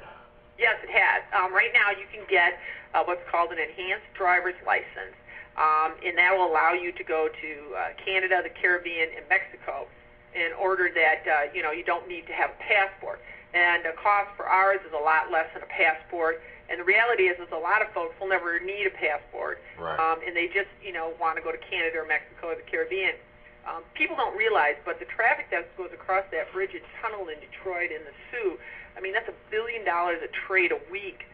Yes, it has. Right now, you can get what's called an enhanced driver's license, and that will allow you to go to Canada, the Caribbean, and Mexico in order that you don't need to have a passport. And the cost for ours is a lot less than a passport. And the reality is a lot of folks will never need a passport, right. And they just, want to go to Canada or Mexico or the Caribbean. People don't realize, but the traffic that goes across that bridge and tunnel in Detroit and the Sioux, I mean, that's $1 billion of trade a week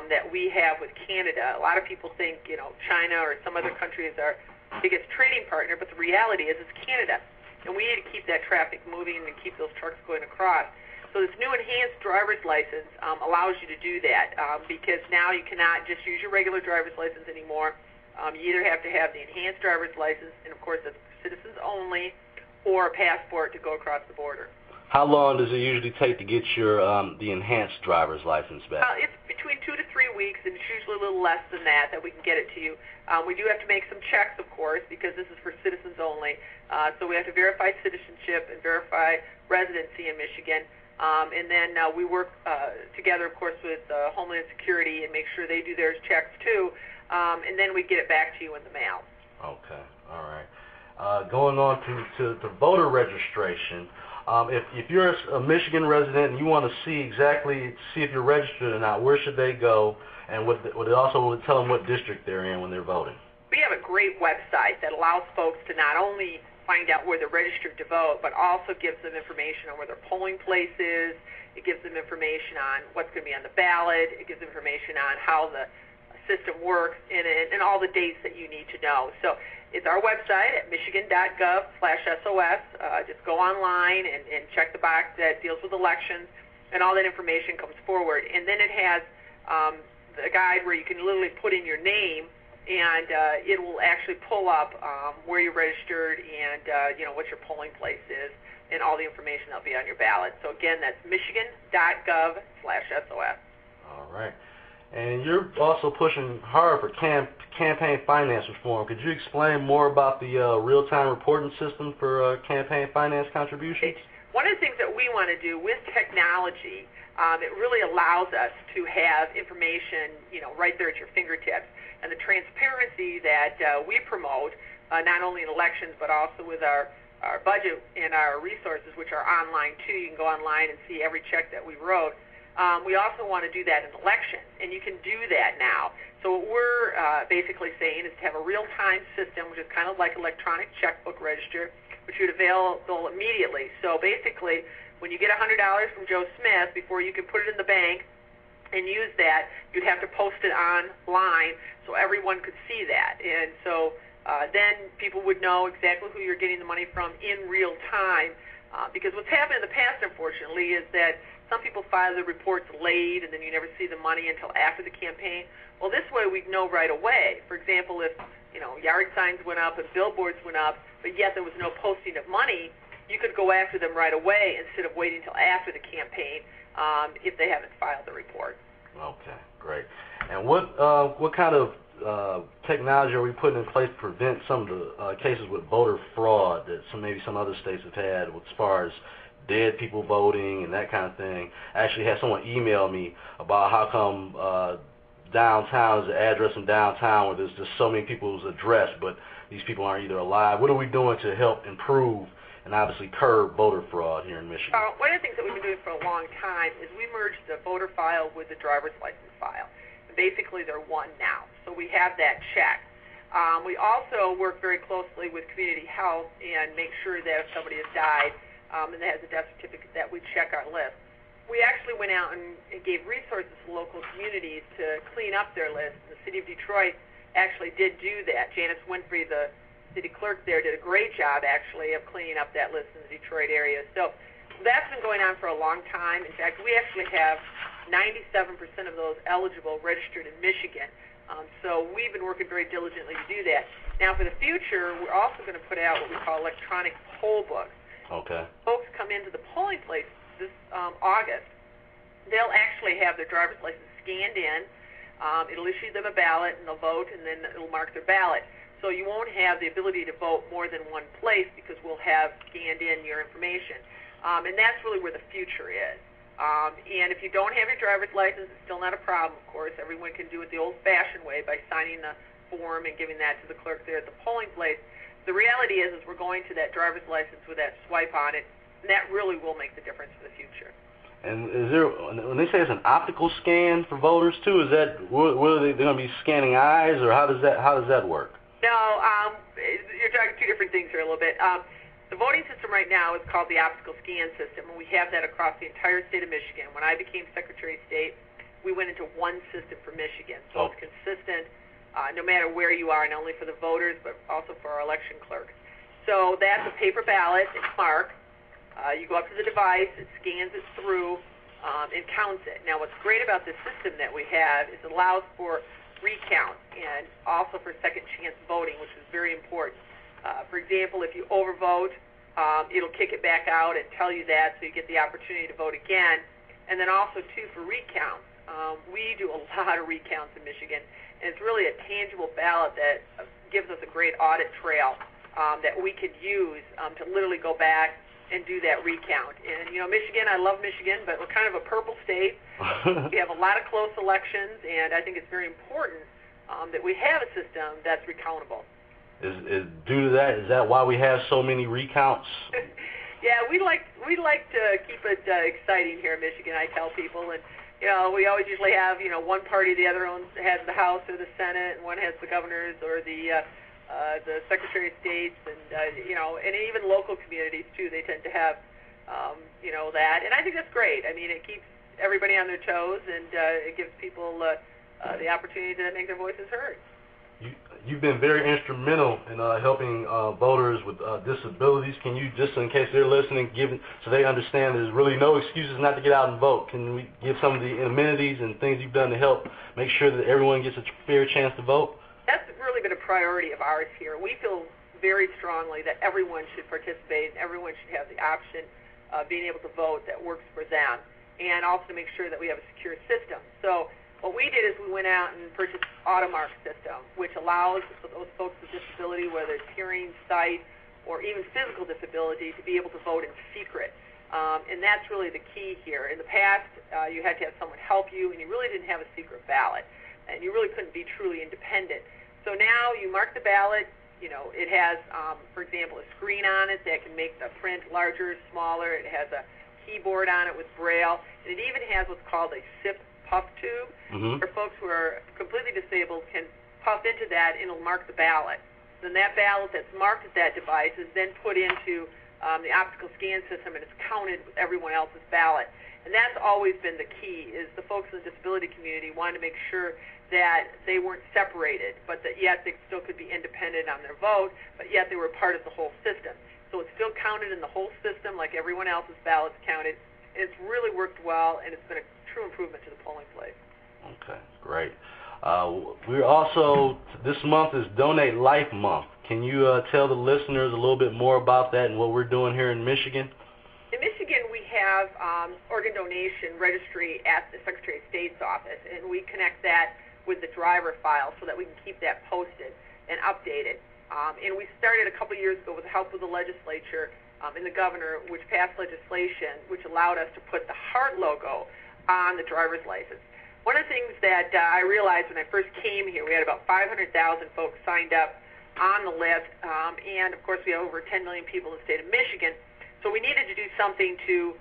that we have with Canada. A lot of people think, China or some other country is our biggest trading partner, but the reality is it's Canada. And we need to keep that traffic moving and keep those trucks going across. So this new enhanced driver's license allows you to do that because now you cannot just use your regular driver's license anymore. You either have to have the enhanced driver's license, and of course that's citizens only, or a passport to go across the border. How long does it usually take to get your the enhanced driver's license back? It's between 2 to 3 weeks, and it's usually a little less than that we can get it to you. We do have to make some checks, of course, because this is for citizens only. So we have to verify citizenship and verify residency in Michigan. And then we work together, of course, with Homeland Security and make sure they do their checks too. And then we get it back to you in the mail. Okay, all right. Going on to voter registration, if you're a Michigan resident and you want to see if you're registered or not, where should they go? And would it also tell them what district they're in when they're voting? We have a great website that allows folks to not only find out where they're registered to vote, but also gives them information on where their polling place is. It gives them information on what's going to be on the ballot. It gives information on how the system works and all the dates that you need to know. So it's our website at michigan.gov/SOS. Just go online and check the box that deals with elections, and all that information comes forward. And then it has a guide where you can literally put in your name, and it will actually pull up where you're registered and what your polling place is and all the information that'll be on your ballot. So again, that's michigan.gov/SOS. All right. And you're also pushing hard for campaign finance reform. Could you explain more about the real-time reporting system for campaign finance contributions? One of the things that we want to do with technology, it really allows us to have information, right there at your fingertips. And the transparency that we promote, not only in elections but also with our budget and our resources, which are online too. You can go online and see every check that we wrote. We also want to do that in elections, and you can do that now. So what we're basically saying is to have a real-time system, which is kind of like electronic checkbook register, which would available immediately. So basically, when you get $100 from Joe Smith, before you can put it in the bank and use that, you'd have to post it online so everyone could see that. And so then people would know exactly who you're getting the money from in real time. Because what's happened in the past, unfortunately, is that some people file the reports late and then you never see the money until after the campaign. Well, this way we'd know right away. For example, if yard signs went up and billboards went up, but yet there was no posting of money, you could go after them right away instead of waiting until after the campaign if they haven't filed the report. Okay, great. And what kind of technology are we putting in place to prevent some of the cases with voter fraud that maybe some other states have had as far as dead people voting and that kind of thing? I actually had someone email me about how come downtown is the address in downtown where there's just so many people's address, but these people aren't either alive. What are we doing to help improve and obviously curb voter fraud here in Michigan? One of the things that we've been doing for a long time is we merged the voter file with the driver's license file. And basically, they're one now. So we have that check. We also work very closely with community health and make sure that if somebody has died and that has a death certificate, that we check our list. We actually went out and gave resources to local communities to clean up their list. The city of Detroit actually did do that. Janice Winfrey, the city clerk there, did a great job actually of cleaning up that list in the Detroit area. So that's been going on for a long time. In fact, we actually have 97% of those eligible registered in Michigan. So we've been working very diligently to do that. Now for the future, we're also going to put out what we call electronic poll books. Okay. Folks come into the polling place this August. They'll actually have their driver's license scanned in. It'll issue them a ballot, and they'll vote, and then it'll mark their ballot. So you won't have the ability to vote more than one place because we'll have scanned in your information. And that's really where the future is. And if you don't have your driver's license, it's still not a problem, of course. Everyone can do it the old-fashioned way by signing the form and giving that to the clerk there at the polling place. The reality is we're going to that driver's license with that swipe on it, and that really will make the difference for the future. And is there, when they say it's an optical scan for voters too, is that what are they going to be scanning eyes, or how does that work? No, you're talking two different things here a little bit. The voting system right now is called the optical scan system, and we have that across the entire state of Michigan. When I became Secretary of State, we went into one system for Michigan, so it's consistent no matter where you are, not only for the voters but also for our election clerks. So that's a paper ballot. It's marked. You go up to the device, it scans it through, and counts it. Now, what's great about this system that we have is it allows for recount and also for second chance voting, which is very important. For example, if you overvote, it'll kick it back out and tell you that, so you get the opportunity to vote again. And then also, too, for recounts. We do a lot of recounts in Michigan, and it's really a tangible ballot that gives us a great audit trail that we could use to literally go back and do that recount. And, you know, Michigan, I love Michigan, but we're kind of a purple state. We have a lot of close elections, and I think it's very important that we have a system that's recountable. Is due to that, is that why we have so many recounts? Yeah, we like to keep it exciting here in Michigan, I tell people. And, you know, we always usually have, you know, one party, the other one has the House or the Senate, and one has the governors or the Secretary of States, and you know, and even local communities too. They tend to have, you know, that, and I think that's great. I mean, it keeps everybody on their toes, and it gives people the opportunity to make their voices heard. You've been very instrumental in helping voters with disabilities. Can you, just in case they're listening, so they understand there's really no excuses not to get out and vote? Can we give some of the amenities and things you've done to help make sure that everyone gets a fair chance to vote? That's really been a priority of ours here. We feel very strongly that everyone should participate and everyone should have the option of being able to vote that works for them, and also to make sure that we have a secure system. So what we did is we went out and purchased an AutoMark system, which allows those folks with disability, whether it's hearing, sight, or even physical disability, to be able to vote in secret. And that's really the key here. In the past, you had to have someone help you, and you really didn't have a secret ballot, and you really couldn't be truly independent. So now you mark the ballot. You know, it has, for example, a screen on it that can make the print larger, smaller. It has a keyboard on it with Braille, and it even has what's called a SIP puff tube, where folks who are completely disabled can puff into that, and it'll mark the ballot. Then that ballot that's marked at that device is then put into the optical scan system, and it's counted with everyone else's ballot. And that's always been the key, is the folks in the disability community wanted to make sure that they weren't separated, but that yet they still could be independent on their vote, but yet they were part of the whole system. So it's still counted in the whole system like everyone else's ballot's counted, and it's really worked well, and it's been a true improvement to the polling place. Okay, great. We're also, this month is Donate Life Month. Can you tell the listeners a little bit more about that and what we're doing here in Michigan? In Michigan, we have organ donation registry at the Secretary of State's office, and we connect that with the driver file so that we can keep that posted and updated. And we started a couple years ago with the help of the legislature and the governor, which passed legislation which allowed us to put the heart logo on the driver's license. One of the things that I realized when I first came here, we had about 500,000 folks signed up on the list, and of course we have over 10 million people in the state of Michigan, so we needed to do something to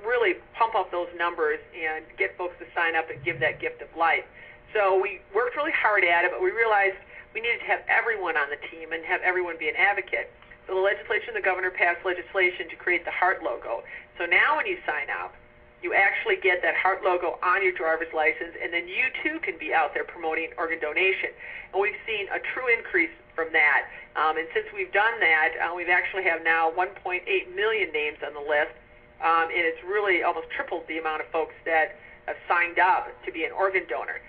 really pump up those numbers and get folks to sign up and give that gift of life. So we worked really hard at it, but we realized we needed to have everyone on the team and have everyone be an advocate. So the legislature and the governor passed legislation to create the heart logo. So now when you sign up, you actually get that heart logo on your driver's license, and then you too can be out there promoting organ donation. And we've seen a true increase from that. And since we've done that, we actually have now 1.8 million names on the list, and it's really almost tripled the amount of folks that have signed up to be an organ donor.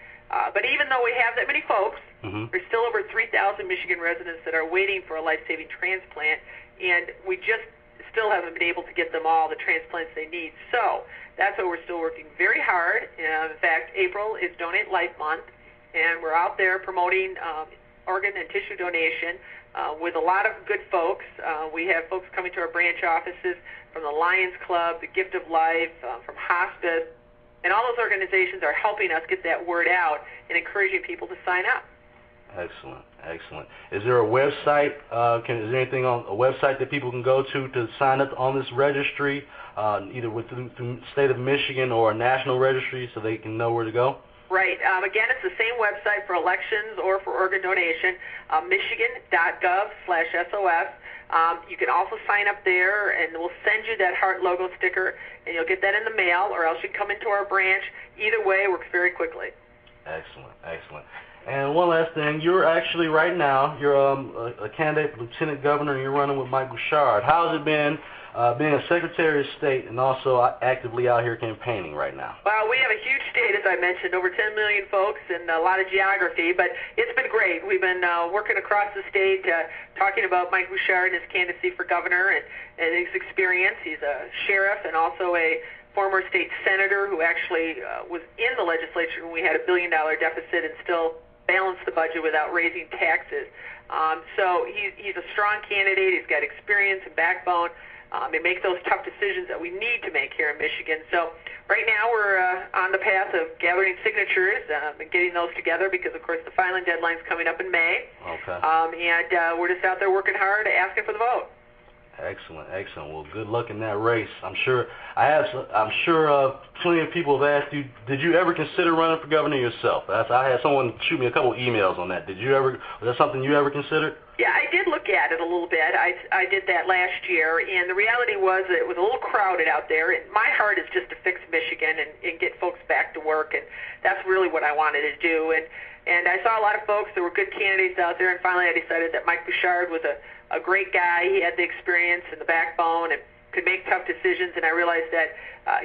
But even though we have that many folks, there's still over 3,000 Michigan residents that are waiting for a life-saving transplant, and we just still haven't been able to get them all the transplants they need. So that's why we're still working very hard. In fact, April is Donate Life Month, and we're out there promoting organ and tissue donation with a lot of good folks. We have folks coming to our branch offices from the Lions Club, the Gift of Life, from hospice, and all those organizations are helping us get that word out and encouraging people to sign up. Excellent, excellent. Is there a website? Is there anything on a website that people can go to sign up on this registry, either within the state of Michigan or a national registry, so they can know where to go? Right. Again, it's the same website for elections or for organ donation, michigan.gov/SOS. You can also sign up there, and we'll send you that heart logo sticker, and you'll get that in the mail, or else you can come into our branch. Either way, it works very quickly. Excellent, excellent. And one last thing, you're actually right now, you're a candidate for Lieutenant Governor, and you're running with Mike Bouchard. How's it been being a Secretary of State and also actively out here campaigning right now? Well, we have a huge state, as I mentioned, over 10 million folks and a lot of geography, but it's been great. We've been working across the state, talking about Mike Bouchard and his candidacy for governor and his experience. He's a sheriff and also a former state senator who actually was in the legislature when we had $1 billion deficit and still balanced the budget without raising taxes. So he's a strong candidate. He's got experience and backbone. And make those tough decisions that we need to make here in Michigan. So right now we're on the path of gathering signatures and getting those together because, of course, the filing deadline's coming up in May. Okay. And we're just out there working hard, asking for the vote. Excellent, excellent. Well, good luck in that race. I'm sure plenty of people have asked you, did you ever consider running for governor yourself? I had someone shoot me a couple emails on that. Was that something you ever considered? Yeah, I did look at it a little bit. I did that last year, and the reality was that it was a little crowded out there. And my heart is just to fix Michigan and get folks back to work, and that's really what I wanted to do. And I saw a lot of folks. There were good candidates out there, and finally I decided that Mike Bouchard was a great guy. He had the experience and the backbone and could make tough decisions, and I realized that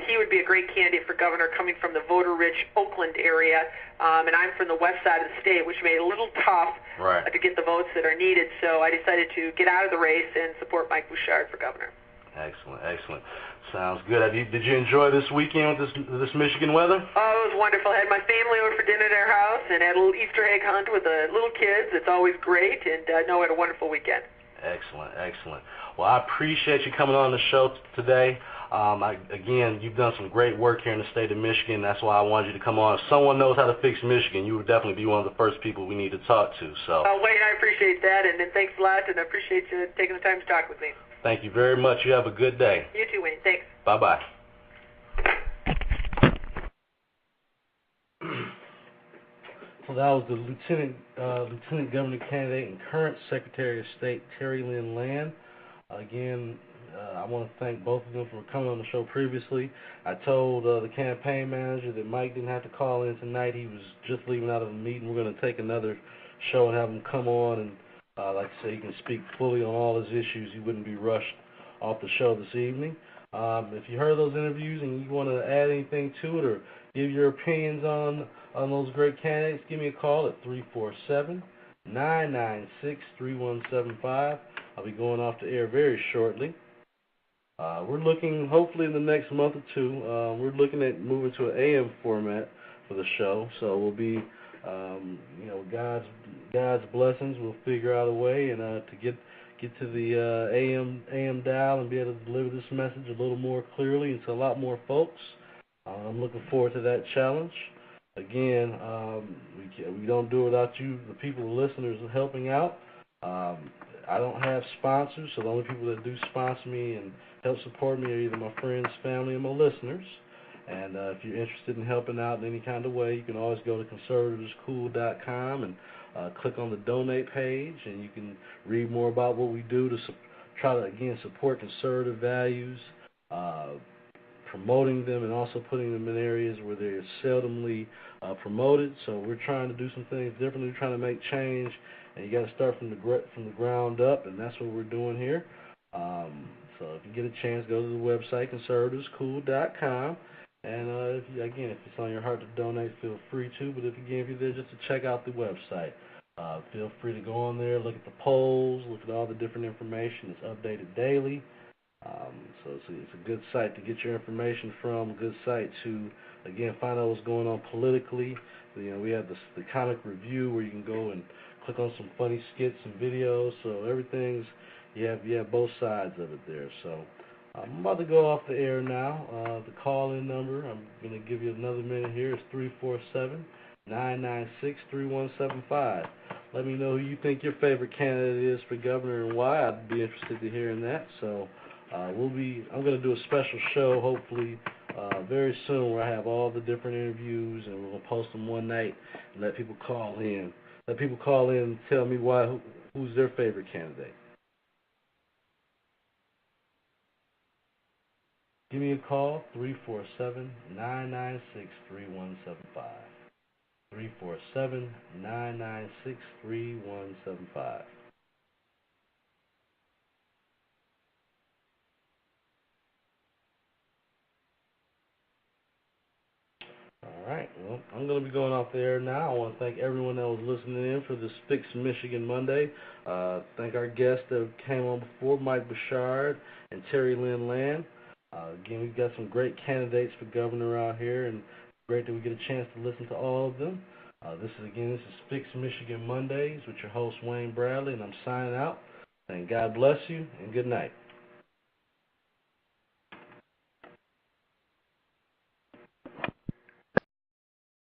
he would be a great candidate for governor coming from the voter-rich Oakland area, and I'm from the west side of the state, which made it a little tough to get the votes that are needed. So I decided to get out of the race and support Mike Bouchard for governor. Excellent, excellent. Sounds good. Did you enjoy this weekend with this Michigan weather? Oh, it was wonderful. I had my family over for dinner at our house and had a little Easter egg hunt with the little kids. It's always great, and we had a wonderful weekend. Excellent, excellent. Well, I appreciate you coming on the show today. Again, you've done some great work here in the state of Michigan. That's why I wanted you to come on. If someone knows how to fix Michigan, you would definitely be one of the first people we need to talk to. So, Wayne, I appreciate that, and thanks a lot, and I appreciate you taking the time to talk with me. Thank you very much. You have a good day. You too, Wayne. Thanks. Bye-bye. So that was the Lieutenant Governor candidate and current Secretary of State, Terry Lynn Land. Again, I want to thank both of them for coming on the show previously. I told the campaign manager that Mike didn't have to call in tonight. He was just leaving out of a meeting. We're going to take another show and have him come on, and like I say, he can speak fully on all his issues. He wouldn't be rushed off the show this evening. If you heard those interviews and you want to add anything to it or give your opinions on those great candidates, give me a call at 347-996-3175. I'll be going off the air very shortly. We're looking, hopefully in the next month or two, we're looking at moving to an AM format for the show. So we'll be, God's blessings. We'll figure out a way and to get to the AM dial and be able to deliver this message a little more clearly and to a lot more folks. I'm looking forward to that challenge. Again, we don't do it without you, the people, the listeners, helping out. I don't have sponsors, so the only people that do sponsor me and help support me are either my friends, family, and my listeners. And if you're interested in helping out in any kind of way, you can always go to conservativescool.com and click on the donate page, and you can read more about what we do to try to, again, support conservative values, promoting them and also putting them in areas where they're seldomly promoted. So we're trying to do some things differently. We're trying to make change, and you got to start from the ground up, and that's what we're doing here. So if you get a chance, go to the website, conservativescool.com. And if it's on your heart to donate, feel free to. But if you're there just to check out the website, feel free to go on there, look at the polls, look at all the different information. It's updated daily. So it's a good site to get your information from, a good site to, again, find out what's going on politically. We have the comic review where you can go and click on some funny skits and videos. So everything's, you have both sides of it there. So I'm about to go off the air now. The call-in number, I'm going to give you another minute here, is 347-996-3175. Let me know who you think your favorite candidate is for governor and why. I'd be interested to hearing that. So I'm going to do a special show, hopefully, very soon, where I have all the different interviews, and we're going to post them one night and let people call in. Let people call in and tell me who's their favorite candidate. Give me a call, 347-996-3175. 347-996-3175. All right, well, I'm going to be going off the air now. I want to thank everyone that was listening in for this Fix Michigan Monday. Thank our guests that came on before, Mike Bouchard and Terry Lynn Land. Again, we've got some great candidates for governor out here, and great that we get a chance to listen to all of them. This is Fix Michigan Mondays with your host, Wayne Bradley, and I'm signing out. And God bless you, and good night.